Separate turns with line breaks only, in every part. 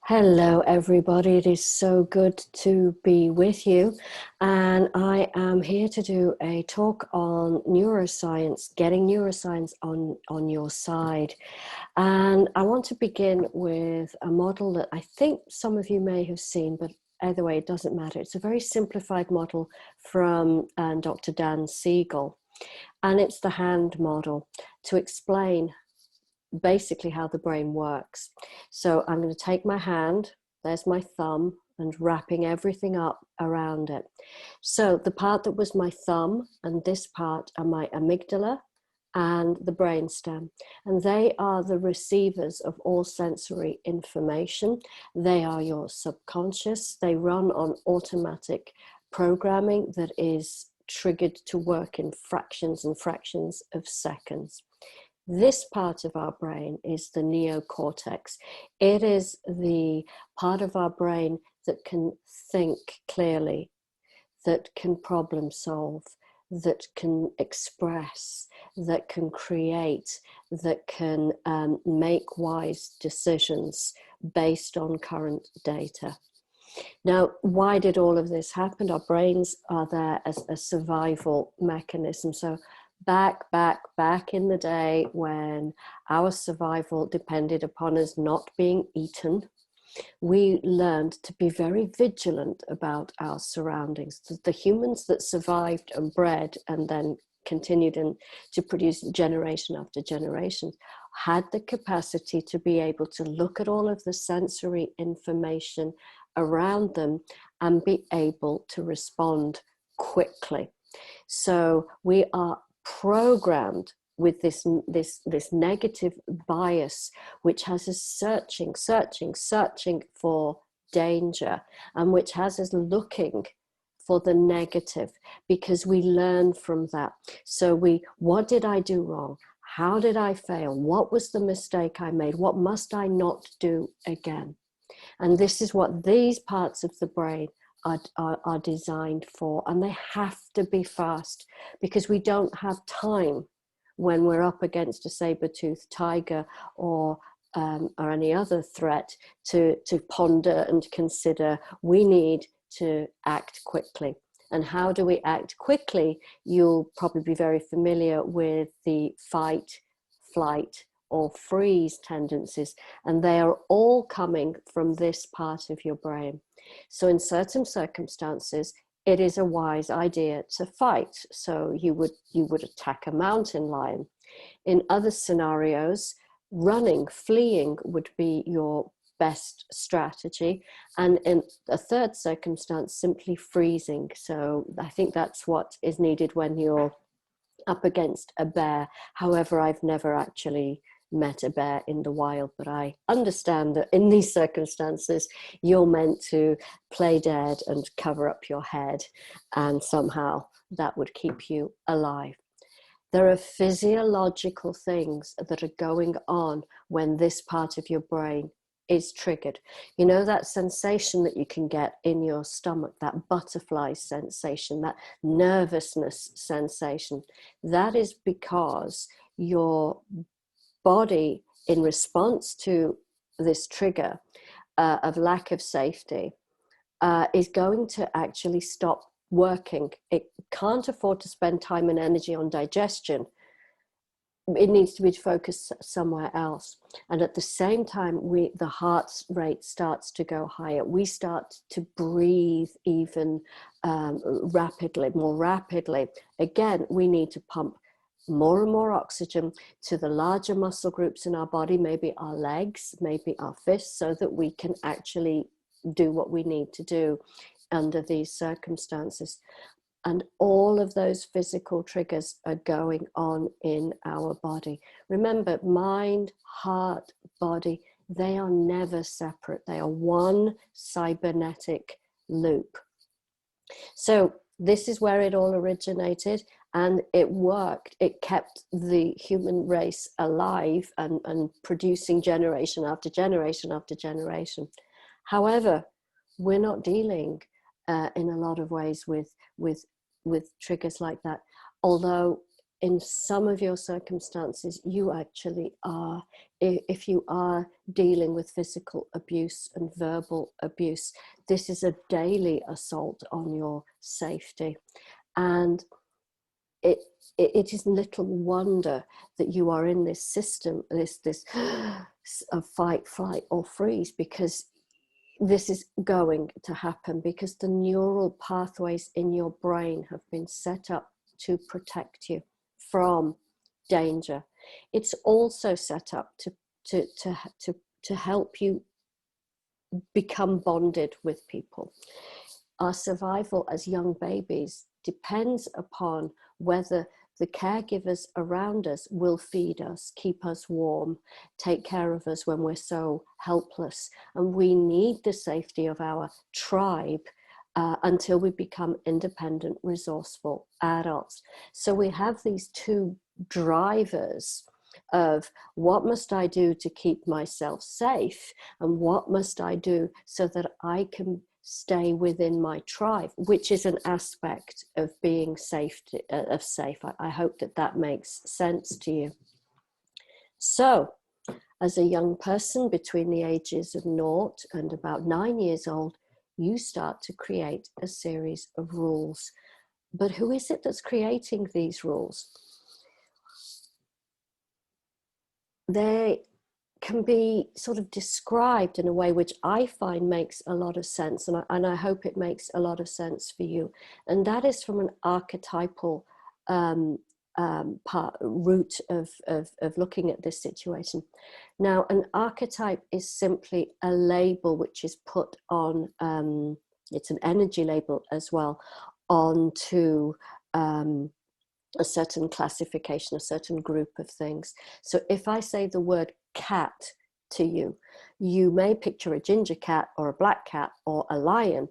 Hello, everybody. It is so good to be with you. And I am here to do a talk on neuroscience, getting neuroscience on your side. And I want to begin with a model that I think some of you may have seen, but either way, it doesn't matter. It's a very simplified model from Dr. Dan Siegel. And it's the hand model to explain basically how the brain works. So I'm going to take my hand, there's my thumb, and wrapping everything up around it. So the part that was my thumb and this part are my amygdala and the brainstem, and they are the receivers of all sensory information. They are your subconscious. They run on automatic programming that is triggered to work in fractions and fractions of seconds. This part of our brain is the neocortex. It is the part of our brain that can think clearly, that can problem solve, that can express, that can create, that can make wise decisions based on current data. Now, why did all of this happen? Our brains are there as a survival mechanism. So back in the day when our survival depended upon us not being eaten, we learned to be very vigilant about our surroundings. The humans that survived and bred and then continued to produce generation after generation had the capacity to be able to look at all of the sensory information around them and be able to respond quickly. So we are programmed with this negative bias, which has us searching for danger, and which has us looking for the negative, because we learn from that. So what did I do wrong? How did I fail? What was the mistake I made? What must I not do again? And this is what these parts of the brain are designed for, and they have to be fast, because we don't have time when we're up against a saber-toothed tiger or any other threat to ponder and consider. We need to act quickly. And how do we act quickly? You'll probably be very familiar with the fight, flight, or freeze tendencies, and they are all coming from this part of your brain. So in certain circumstances, it is a wise idea to fight. So you would attack a mountain lion. In other scenarios, running, fleeing would be your best strategy. And in a third circumstance, simply freezing. So I think that's what is needed when you're up against a bear. However, I've never actually met a bear in the wild, but I understand that in these circumstances you're meant to play dead and cover up your head, and somehow that would keep you alive. There are physiological things that are going on when this part of your brain is triggered. You know, that sensation that you can get in your stomach, that butterfly sensation, that nervousness sensation, that is because your body, in response to this trigger of lack of safety, is going to actually stop working. It can't afford to spend time and energy on digestion. It needs to be focused somewhere else. And at the same time, the heart rate starts to go higher. We start to breathe even more rapidly. Again, we need to pump more and more oxygen to the larger muscle groups in our body, maybe our legs, maybe our fists, so that we can actually do what we need to do under these circumstances. And all of those physical triggers are going on in our body. Remember, mind, heart, body, they are never separate. They are one cybernetic loop. So this is where it all originated, and it worked. It kept the human race alive and producing generation after generation after generation. However, we're not dealing in a lot of ways with triggers like that, although in some of your circumstances you actually are. if you are dealing with physical abuse and verbal abuse, this is a daily assault on your safety. And it is little wonder that you are in this system, this of fight, flight, or freeze, because this is going to happen, because the neural pathways in your brain have been set up to protect you from danger. It's also set up to help you become bonded with people. Our survival as young babies depends upon whether the caregivers around us will feed us, keep us warm, take care of us when we're so helpless. And we need the safety of our tribe until we become independent, resourceful adults. So we have these two drivers of what must I do to keep myself safe, and what must I do so that I can stay within my tribe, which is an aspect of being safe. I hope that that makes sense to you. So, as a young person between the ages of 0 and about 9 years old, you start to create a series of rules. But who is it that's creating these rules? They can be sort of described in a way which I find makes a lot of sense, and I hope it makes a lot of sense for you. And that is from an archetypal route of looking at this situation. Now, an archetype is simply a label which is put on, it's an energy label as well, onto a certain classification, a certain group of things. So if I say the word cat to you, you may picture a ginger cat or a black cat or a lion,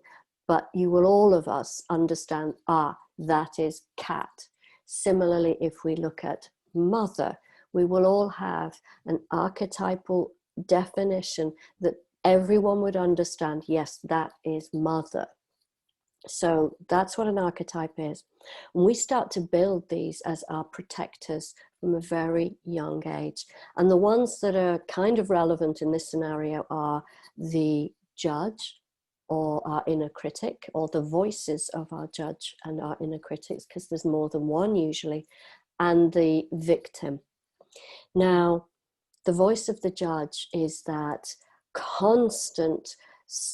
but you will, all of us, understand, that is cat. Similarly, if we look at mother, we will all have an archetypal definition that everyone would understand, yes, that is mother. So that's what an archetype is. And we start to build these as our protectors from a very young age. And the ones that are kind of relevant in this scenario are the judge, or our inner critic, or the voices of our judge and our inner critics, because there's more than one usually, and the victim. Now, the voice of the judge is that constant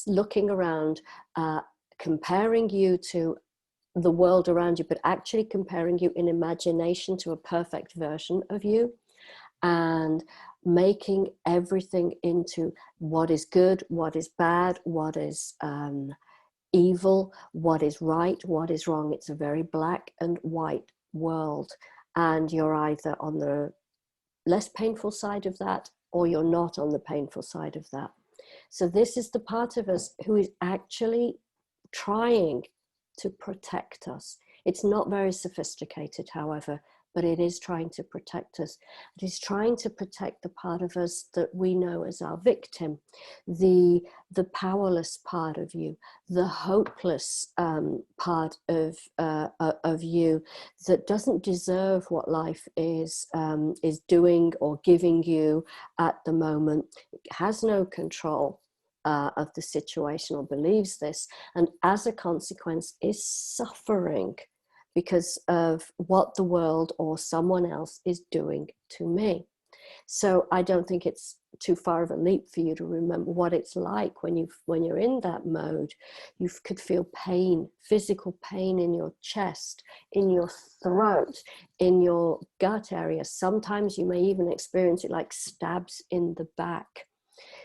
looking around, comparing you to the world around you, but actually comparing you in imagination to a perfect version of you, and making everything into what is good, what is bad, what is evil, what is right, what is wrong. It's a very black and white world, and you're either on the less painful side of that, or you're not on the painful side of that. So this is the part of us who is actually trying to protect us. It's not very sophisticated, however, but it is trying to protect us. It is trying to protect the part of us that we know as our victim, the powerless part of you, the hopeless part of you that doesn't deserve what life is doing or giving you at the moment. It has no control of the situation, or believes this, and as a consequence is suffering because of what the world or someone else is doing to me. So I don't think it's too far of a leap for you to remember what it's like when you're in that mode. You could feel pain, physical pain in your chest, in your throat, in your gut area. Sometimes you may even experience it like stabs in the back.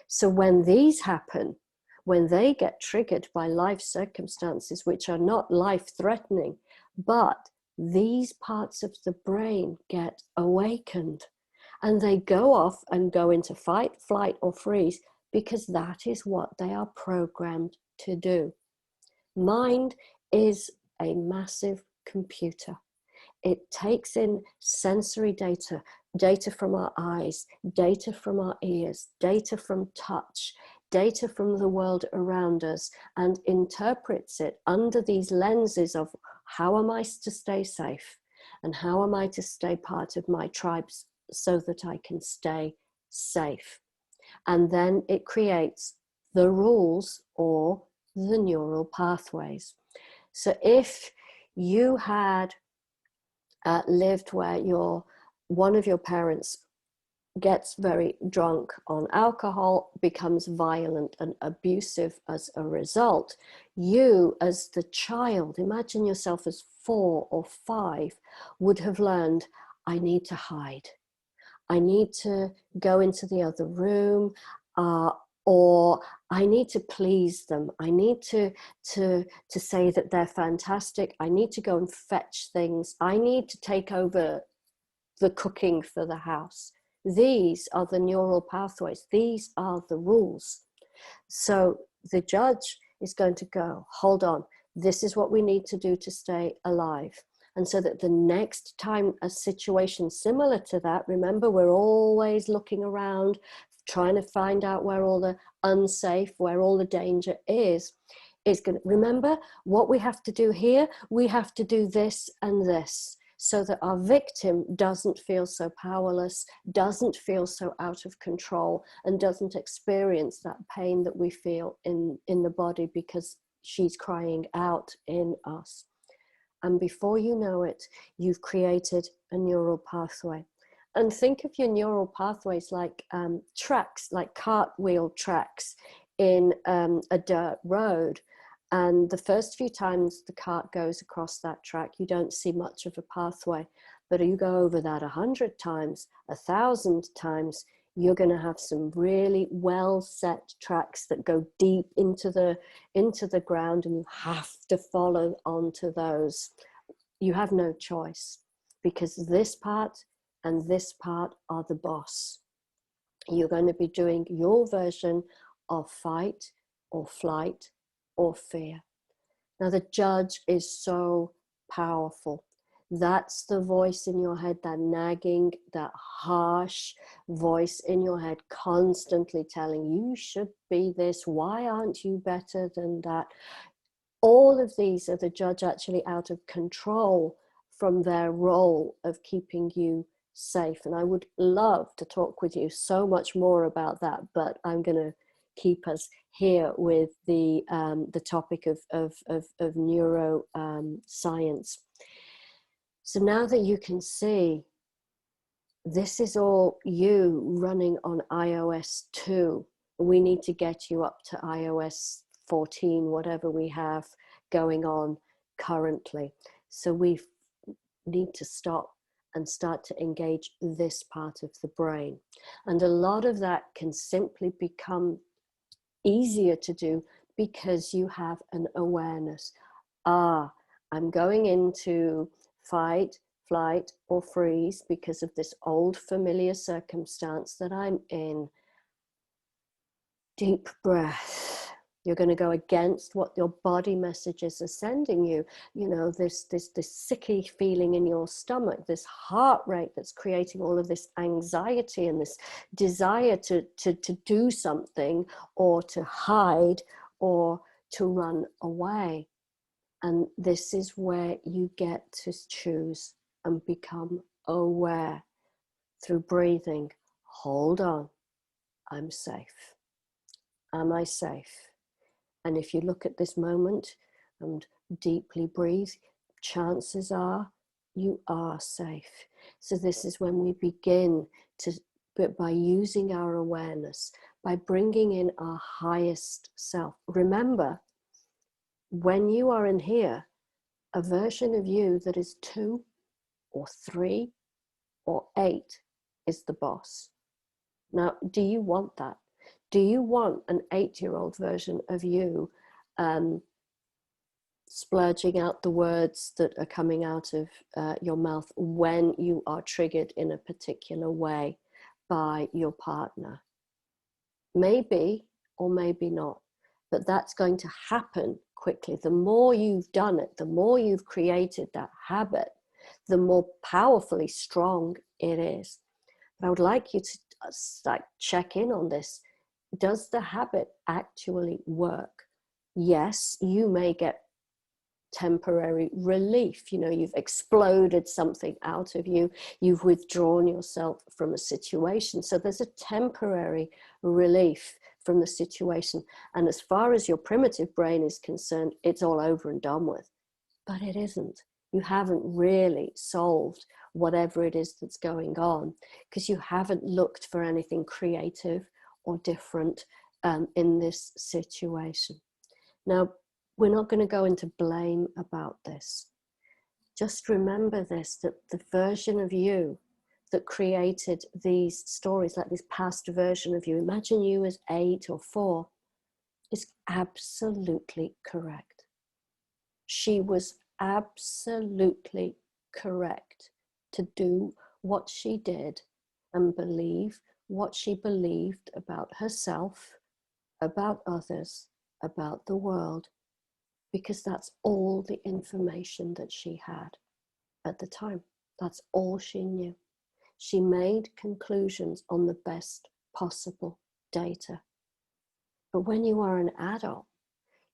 So when these happen, when they get triggered by life circumstances which are not life-threatening, but these parts of the brain get awakened, and they go off and go into fight, flight, or freeze, because that is what they are programmed to do. Mind is a massive computer. It takes in sensory data, data from our eyes, data from our ears, data from touch, data from the world around us, and interprets it under these lenses of how am I to stay safe, and how am I to stay part of my tribes so that I can stay safe. And then it creates the rules or the neural pathways. So if you had lived where one of your parents gets very drunk on alcohol, becomes violent and abusive as a result, you as the child, imagine yourself as 4 or 5, would have learned, I need to hide. I need to go into the other room, or I need to please them. I need to say that they're fantastic. I need to go and fetch things. I need to take over the cooking for the house. These are the neural pathways. These are the rules. So the judge is going to go, hold on, this is what we need to do to stay alive. And so that the next time a situation similar to that, remember, we're always looking around, trying to find out where all the unsafe, where all the danger is going to, remember what we have to do here, we have to do this and this, so that our victim doesn't feel so powerless, doesn't feel so out of control, and doesn't experience that pain that we feel in the body because she's crying out in us. And before you know it, you've created a neural pathway. And think of your neural pathways like tracks, like cartwheel tracks in a dirt road. And the first few times the cart goes across that track, you don't see much of a pathway. But you go over that 100 times, 1,000 times, you're going to have some really well set tracks that go deep into the ground, and you have to follow onto those. You have no choice, because this part and this part are the boss. You're going to be doing your version of fight or flight or fear. Now the judge is so powerful. That's the voice in your head, that nagging, that harsh voice in your head, constantly telling you should be this, why aren't you better than that? All of these are the judge actually out of control from their role of keeping you safe. And I would love to talk with you so much more about that, but I'm going to keep us here with the topic of neuroscience. So now that you can see, this is all you running on iOS 2. We need to get you up to iOS 14, whatever we have going on currently. So we need to stop and start to engage this part of the brain. And a lot of that can simply become easier to do because you have an awareness. I'm going into fight, flight, or freeze because of this old familiar circumstance that I'm in. Deep breath. You're going to go against what your body messages are sending you. You know, this sicky feeling in your stomach, this heart rate that's creating all of this anxiety and this desire to do something, or to hide, or to run away. And this is where you get to choose and become aware through breathing. Hold on, I'm safe. Am I safe? And if you look at this moment and deeply breathe, chances are you are safe. So this is when we begin to, by using our awareness, by bringing in our highest self. Remember, when you are in here, a version of you that is 2 or 3 or 8 is the boss. Now, do you want that? Do you want an 8-year-old version of you splurging out the words that are coming out of your mouth when you are triggered in a particular way by your partner? Maybe, or maybe not, but that's going to happen quickly. The more you've done it, the more you've created that habit, the more powerfully strong it is. But I would like you to check in on this. Does the habit actually work? Yes, you may get temporary relief. You know, you've exploded something out of you, you've withdrawn yourself from a situation. So there's a temporary relief from the situation. And as far as your primitive brain is concerned, it's all over and done with. But it isn't. You haven't really solved whatever it is that's going on, because you haven't looked for anything creative or different in this situation. Now, we're not going to go into blame about this. Just remember this, that the version of you that created these stories, like this past version of you, imagine you as 8 or 4, is absolutely correct. She was absolutely correct to do what she did and believe what she believed about herself, about others, about the world, because that's all the information that she had at the time. That's all she knew. She made conclusions on the best possible data. But when you are an adult,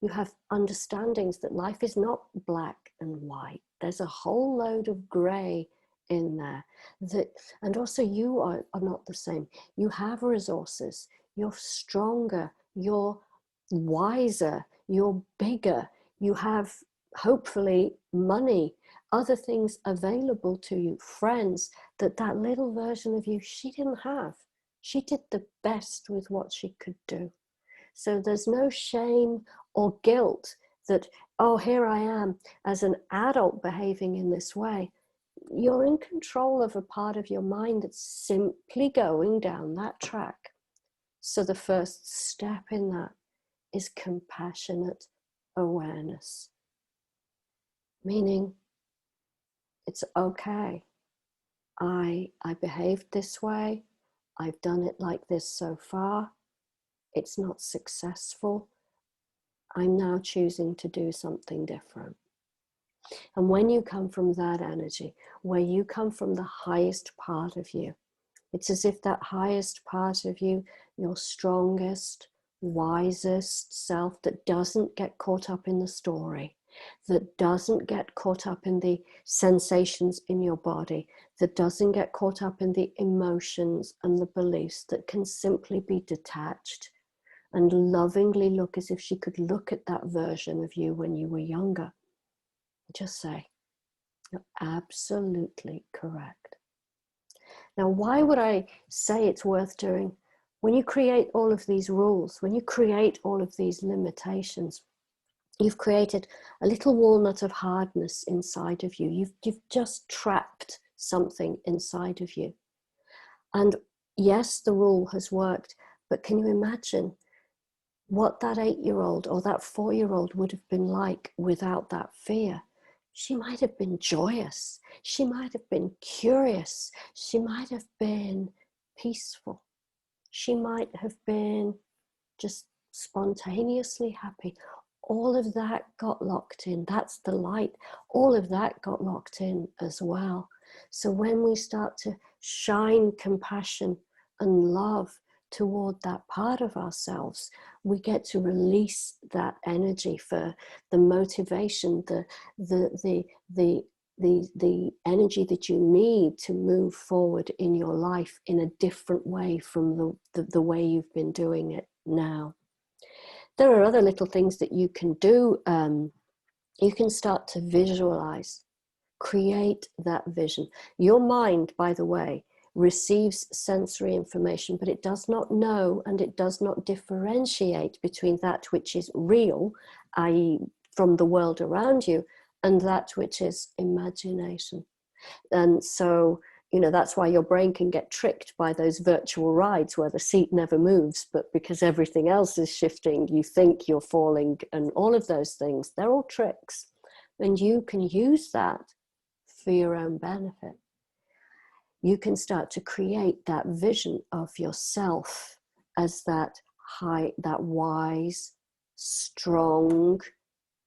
you have understandings that life is not black and white. There's a whole load of gray in there. And also you are not the same. You have resources. You're stronger. You're wiser. You're bigger. You have, hopefully, money, other things available to you, friends, that little version of you, she didn't have. She did the best with what she could do. So there's no shame or guilt that, oh, here I am as an adult behaving in this way. You're in control of a part of your mind that's simply going down that track. So the first step in that is compassionate awareness. Meaning, it's okay. I behaved this way. I've done it like this so far. It's not successful. I'm now choosing to do something different. And when you come from that energy, where you come from the highest part of you, it's as if that highest part of you, your strongest, wisest self, that doesn't get caught up in the story, that doesn't get caught up in the sensations in your body, that doesn't get caught up in the emotions and the beliefs, that can simply be detached and lovingly look as if she could look at that version of you when you were younger. Just say, you're absolutely correct. Now, why would I say it's worth doing? When you create all of these rules, when you create all of these limitations, you've created a little walnut of hardness inside of you. You've just trapped something inside of you. And yes, the rule has worked, but can you imagine what that 8-year-old or that 4-year-old would have been like without that fear? She might have been joyous. She might have been curious. She might have been peaceful. She might have been just spontaneously happy. All of that got locked in. That's the light. All of that got locked in as well. So when we start to shine compassion and love toward that part of ourselves, we get to release that energy for the motivation, the energy that you need to move forward in your life in a different way from the way you've been doing it now. There are other little things that you can do. You can start to visualize, create that vision. Your mind, by the way, receives sensory information, but it does not know and it does not differentiate between that which is real, i.e. from the world around you, and that which is imagination. And so, that's why your brain can get tricked by those virtual rides where the seat never moves, but because everything else is shifting, you think you're falling, and all of those things, they're all tricks. And you can use that for your own benefit. You can start to create that vision of yourself as that wise, strong,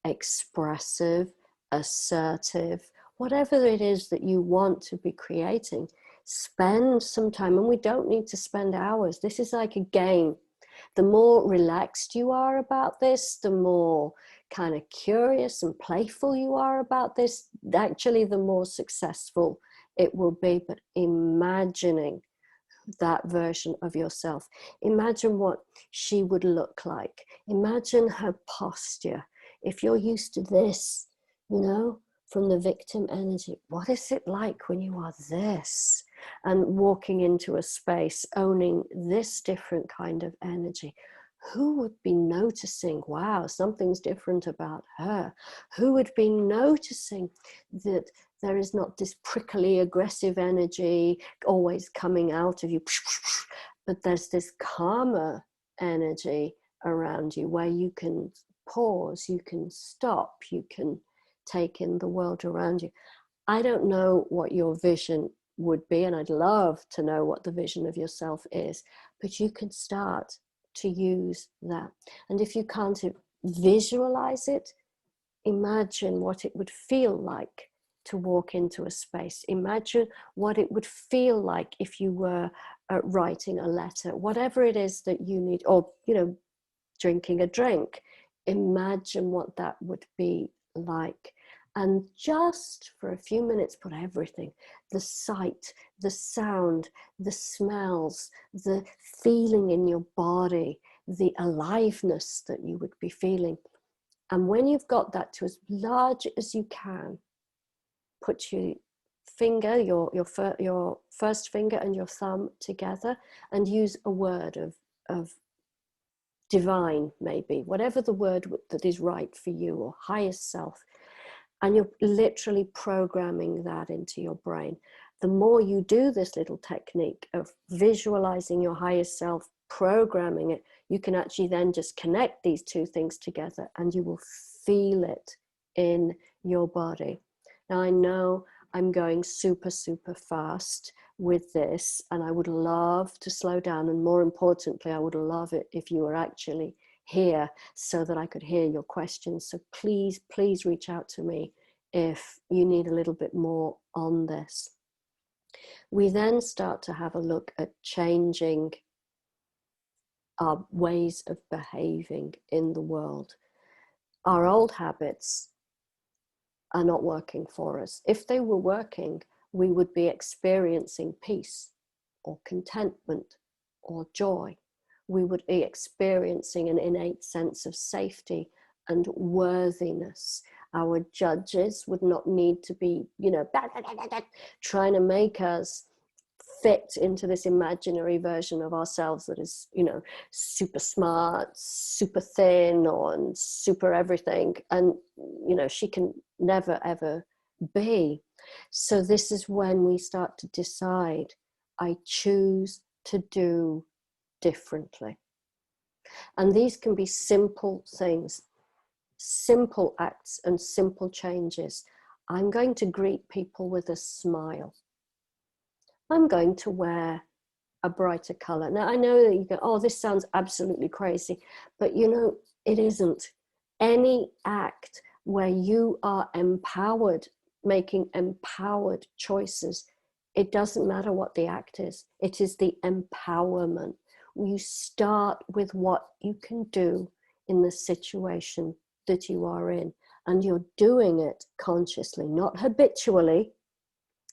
expressive, assertive, whatever it is that you want to be creating. Spend some time, and we don't need to spend hours. This is like a game. The more relaxed you are about this, the more kind of curious and playful you are about this, actually the more successful it will be. But imagining that version of yourself, imagine what she would look like, imagine her posture. If you're used to this, you know, from the victim energy, what is it like when you are this and walking into a space owning this different kind of energy? Who would be noticing, wow, something's different about her? Who would be noticing that there is not this prickly, aggressive energy always coming out of you, but there's this calmer energy around you where you can pause, you can stop, you can take in the world around you. I don't know what your vision would be, and I'd love to know what the vision of yourself is, but you can start to use that. And if you can't visualize it, imagine what it would feel like to walk into a space. Imagine what it would feel like if you were writing a letter, whatever it is that you need, or, you know, drinking a drink. Imagine what that would be like. And just for a few minutes, put everything, the sight, the sound, the smells, the feeling in your body, the aliveness that you would be feeling. And when you've got that to as large as you can, put your finger, your first finger and your thumb together, and use a word of divine, maybe, whatever the word that is right for you, or highest self. And you're literally programming that into your brain. The more you do this little technique of visualizing your highest self, programming it, you can actually then just connect these two things together and you will feel it in your body. Now, I know I'm going super, super fast with this, and I would love to slow down. And more importantly, I would love it if you were actually here so that I could hear your questions. So please, please reach out to me if you need a little bit more on this. We then start to have a look at changing our ways of behaving in the world. Our old habits are not working for us. If they were working, we would be experiencing peace or contentment or joy. We would be experiencing an innate sense of safety and worthiness. Our judges would not need to be, you know, trying to make us fit into this imaginary version of ourselves that is, you know, super smart, super thin, or super everything. And, you know, she can never, ever be. So this is when we start to decide, I choose to do differently. And these can be simple things, simple acts and simple changes. I'm going to greet people with a smile. I'm going to wear a brighter color. Now, I know that you go, oh, this sounds absolutely crazy, but you know, it isn't. Any act where you are empowered, making empowered choices, it doesn't matter what the act is. It is the empowerment. You start with what you can do in the situation that you are in, and you're doing it consciously, not habitually,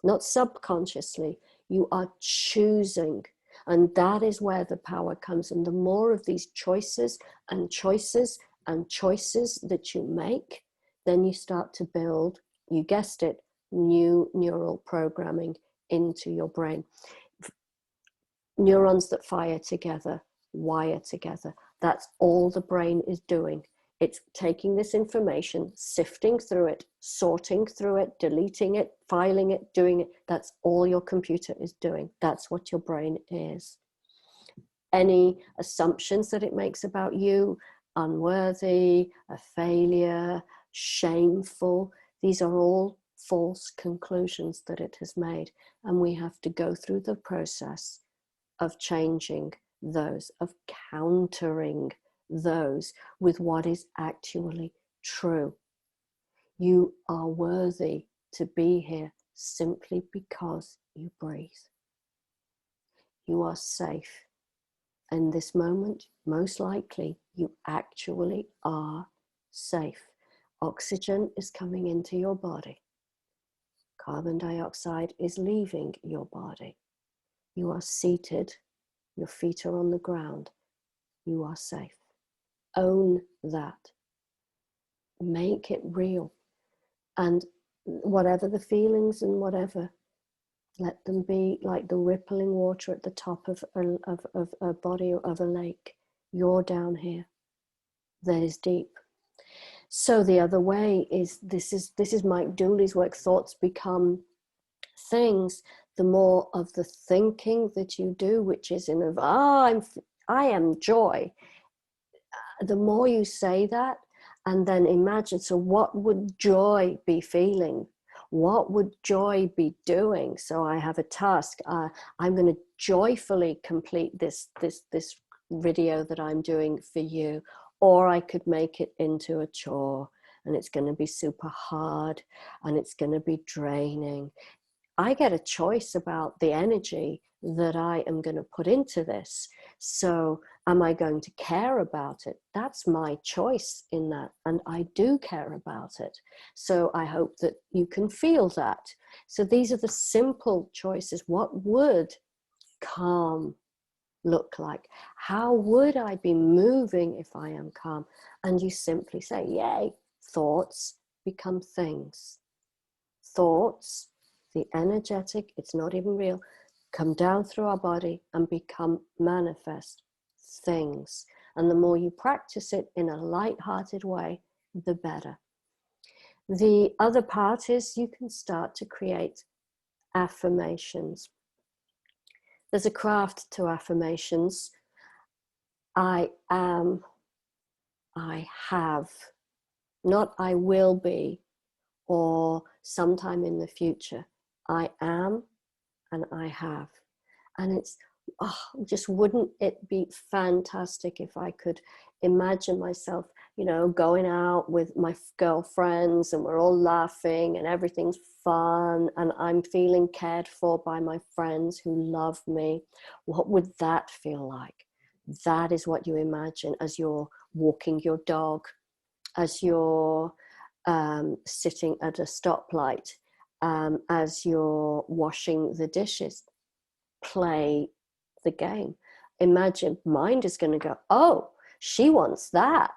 not subconsciously. You are choosing, and that is where the power comes. And the more of these choices and choices and choices that you make, then you start to build, you guessed it, new neural programming into your brain. Neurons that fire together, wire together. That's all the brain is doing. It's taking this information, sifting through it, sorting through it, deleting it, filing it, doing it. That's all your computer is doing. That's what your brain is. Any assumptions that it makes about you, unworthy, a failure, shameful, these are all false conclusions that it has made. And we have to go through the process of changing those, of countering those with what is actually true. You are worthy to be here simply because you breathe. You are safe. In this moment, most likely, you actually are safe. Oxygen is coming into your body. Carbon dioxide is leaving your body. You are seated. Your feet are on the ground. You are safe. Own that. Make it real. And whatever the feelings and whatever, let them be like the rippling water at the top of a body or of a lake. You're down here. That is deep. So the other way is, this is Mike Dooley's work, thoughts become things. The more of the thinking that you do, which is in I am joy, the more you say that, and then imagine, so what would joy be feeling? What would joy be doing? So I have a task. I'm going to joyfully complete this video that I'm doing for you, or I could make it into a chore, and it's going to be super hard, and it's going to be draining. I get a choice about the energy that I am going to put into this. So am I going to care about it? That's my choice in that. And I do care about it. So I hope that you can feel that. So these are the simple choices. What would calm look like? How would I be moving if I am calm? And you simply say, yay, thoughts become things. Thoughts, the energetic, it's not even real, come down through our body and become manifest things. And the more you practice it in a light-hearted way, the better. The other part is you can start to create affirmations. There's a craft to affirmations. I am, I have, not I will be, or sometime in the future. I am and I have. And it's, just wouldn't it be fantastic if I could imagine myself, going out with my girlfriends and we're all laughing and everything's fun and I'm feeling cared for by my friends who love me. What would that feel like? That is what you imagine as you're walking your dog, as you're sitting at a stoplight, as you're washing the dishes. Play the game. Imagine mind is going to go, oh, she wants that.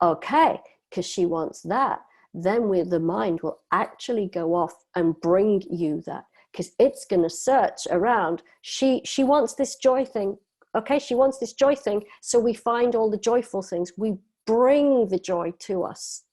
Okay, because she wants that. Then the mind will actually go off and bring you that, because it's going to search around. She wants this joy thing. Okay, she wants this joy thing. So we find all the joyful things. We bring the joy to us.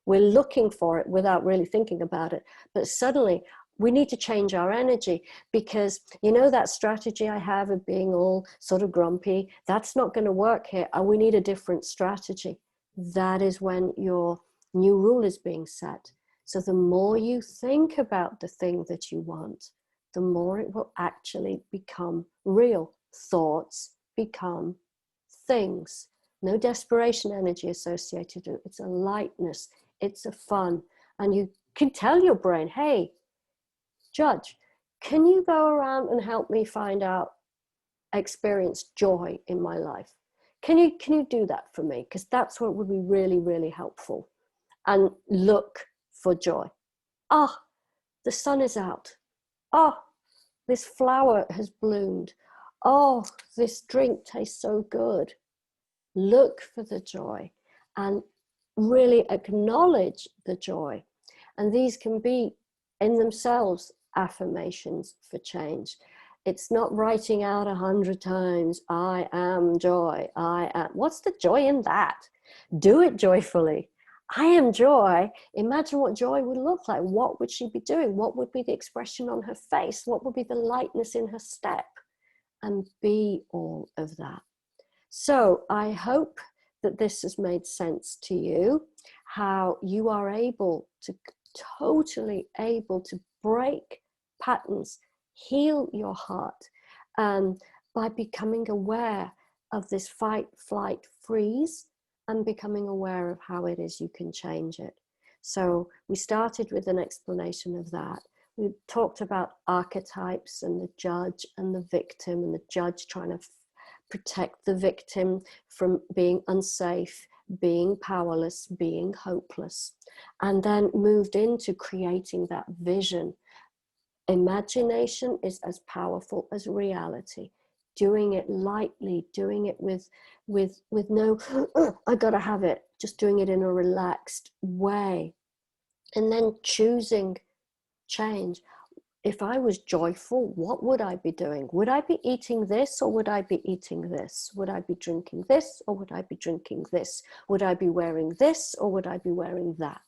We're looking for it without really thinking about it. But suddenly we need to change our energy, because that strategy I have of being all sort of grumpy, that's not going to work here. And we need a different strategy. That is when your new rule is being set. So the more you think about the thing that you want, the more it will actually become real. Thoughts become things. No desperation energy associated with it. It's a lightness. It's a fun. And you can tell your brain, hey, Judge, can you go around and help me experience joy in my life? Can you do that for me? Because that's what would be really, really helpful. And look for joy. The sun is out. This flower has bloomed. This drink tastes so good. Look for the joy and really acknowledge the joy. And these can be in themselves affirmations for change. It's not writing out 100 times, I am joy, I am. What's the joy in that? Do it joyfully. I am joy. Imagine what joy would look like. What would she be doing? What would be the expression on her face? What would be the lightness in her step? And be all of that. So I hope that this has made sense to you, how you are totally able to break patterns, heal your heart, by becoming aware of this fight, flight, freeze, and becoming aware of how it is you can change it. So we started with an explanation of that. We talked about archetypes and the judge and the victim, and the judge trying to protect the victim from being unsafe, being powerless, being hopeless, and then moved into creating that vision. Imagination is as powerful as reality. Doing it lightly, doing it with no, I gotta have it, just doing it in a relaxed way. And then choosing change. If I was joyful, what would I be doing? Would I be eating this or would I be eating this? Would I be drinking this or would I be drinking this? Would I be wearing this or would I be wearing that?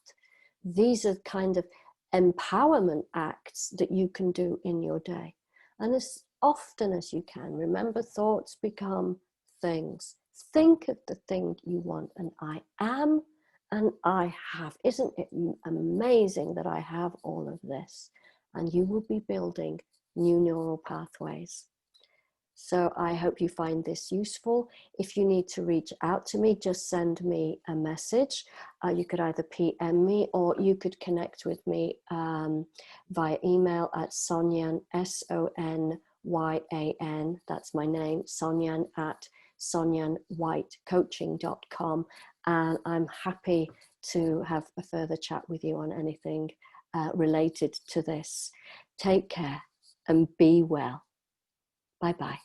These are kind of empowerment acts that you can do in your day. And as often as you can, remember, thoughts become things. Think of the thing you want, and I am and I have. Isn't it amazing that I have all of this? And you will be building new neural pathways. So I hope you find this useful. If you need to reach out to me, just send me a message. You could either PM me or you could connect with me via email at Sonyan, SONYAN, that's my name, Sonyan at sonyanwhitecoaching.com. And I'm happy to have a further chat with you on anything related to this. Take care and be well. Bye-bye.